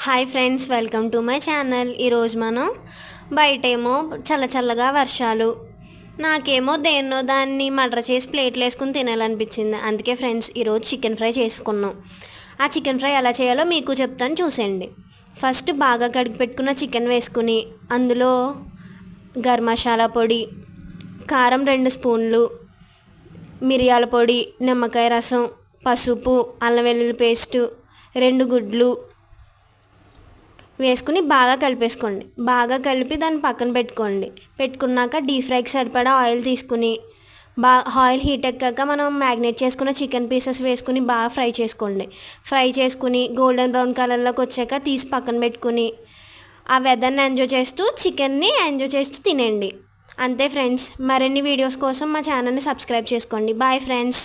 Hi friends, welcome to my channel. ఈరోజు మనం బయటేమో చల్లగా వర్షాలు, నాకేమో దేన్నో దాన్ని మర్డర్ చేసి ప్లేట్లు వేసుకుని తినాలనిపించింది. అందుకే ఫ్రెండ్స్ ఈరోజు చికెన్ ఫ్రై చేసుకున్నాం. ఆ చికెన్ ఫ్రై ఎలా చేయాలో మీకు చెప్తాను, చూసేయండి. ఫస్ట్ బాగా కడిగి పెట్టుకున్న చికెన్ వేసుకుని అందులో గరం మసాలా పొడి, కారం 2 స్పూన్లు, మిరియాల పొడి, నిమ్మకాయ రసం, పసుపు, అల్లం వెల్లుల్లి పేస్టు, 2 గుడ్లు వేసుకుని బాగా కలిపేసుకోండి. బాగా కలిపి దాన్ని పక్కన పెట్టుకున్నాక డీప్ ఫ్రైకి సరిపడా ఆయిల్ తీసుకుని ఆయిల్ హీట్ ఎక్కాక మనం మ్యాగ్నేట్ చేసుకున్న చికెన్ పీసెస్ వేసుకుని బాగా ఫ్రై చేసుకుని గోల్డెన్ బ్రౌన్ కలర్లోకి వచ్చాక తీసి పక్కన పెట్టుకుని ఆ వెదర్ని ఎంజాయ్ చేస్తూ చికెన్ని ఎంజాయ్ చేస్తూ తినండి. అంతే ఫ్రెండ్స్. మరిన్ని వీడియోస్ కోసం మా ఛానల్ని సబ్స్క్రైబ్ చేసుకోండి. Bye friends.